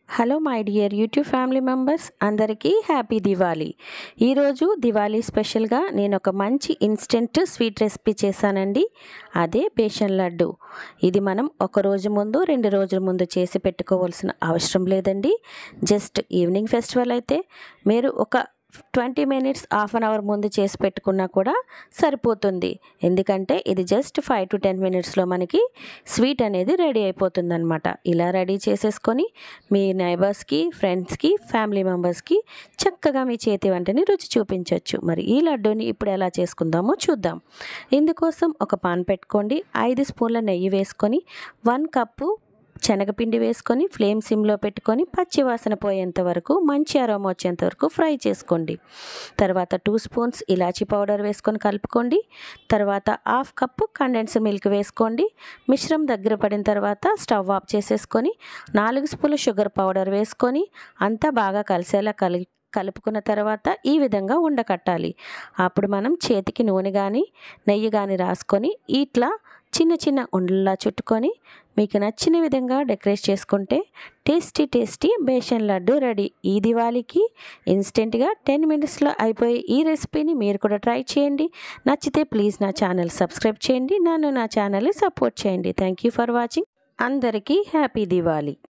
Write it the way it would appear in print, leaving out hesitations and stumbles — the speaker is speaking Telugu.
Hello my dear YouTube family members, అందరికీ హ్యాపీ దివాళీ. ఈరోజు దివాళీ స్పెషల్గా నేను ఒక మంచి ఇన్స్టెంట్ స్వీట్ రెసిపీ చేశానండి. అదే బేషన్ లడ్డు. ఇది మనం ఒక రోజు ముందు 2 రోజుల ముందు చేసి పెట్టుకోవాల్సిన అవసరం లేదండి. జస్ట్ ఈవినింగ్ ఫెస్టివల్ అయితే మీరు ఒక 20 మినిట్స్ హాఫ్ అన్ అవర్ ముందు చేసి పెట్టుకున్నా కూడా సరిపోతుంది. ఎందుకంటే ఇది జస్ట్ 5 to 10 మినిట్స్లో మనకి స్వీట్ అనేది రెడీ అయిపోతుంది అనమాట. ఇలా రెడీ చేసేసుకొని మీ నైబర్స్కి, ఫ్రెండ్స్కి, ఫ్యామిలీ మెంబర్స్కి చక్కగా మీ చేతి వంటని రుచి చూపించవచ్చు. మరి ఈ లడ్డూని ఇప్పుడు ఎలా చేసుకుందామో చూద్దాం. ఇందుకోసం ఒక పాన్ పెట్టుకోండి. 5 స్పూన్ల నెయ్యి వేసుకొని 1 కప్పు శనగపిండి వేసుకొని ఫ్లేమ్ సిమ్లో పెట్టుకొని పచ్చివాసన పోయేంత వరకు, మంచి అరోమా వచ్చేంత వరకు ఫ్రై చేసుకోండి. తర్వాత 2 స్పూన్స్ ఇలాచీ పౌడర్ వేసుకొని కలుపుకోండి. తర్వాత 1/2 కప్పు కండెన్స్ మిల్క్ వేసుకోండి. మిశ్రమం దగ్గర పడిన తర్వాత స్టవ్ ఆఫ్ చేసేసుకొని 4 స్పూన్ల షుగర్ పౌడర్ వేసుకొని అంతా బాగా కలిసేలా కలుపుకున్న తర్వాత ఈ విధంగా ఉండకట్టాలి. అప్పుడు మనం చేతికి నూనె కానీ నెయ్యి కానీ రాసుకొని ఇట్లా చిన్న చిన్న ఉండల్లా చుట్టుకొని మీకు నచ్చిన విధంగా డెకరేట్ చేసుకుంటే టేస్టీ బేషన్ లడ్డు రెడీ. ఈ దివాళీకి ఇన్స్టెంట్గా 10 మినిట్స్లో అయిపోయే ఈ రెసిపీని మీరు కూడా ట్రై చేయండి. నచ్చితే ప్లీజ్ నా ఛానల్ సబ్స్క్రైబ్ చేయండి. నా ఛానల్ని సపోర్ట్ చేయండి. Thank you for watching. అందరికీ హ్యాపీ దివాళీ.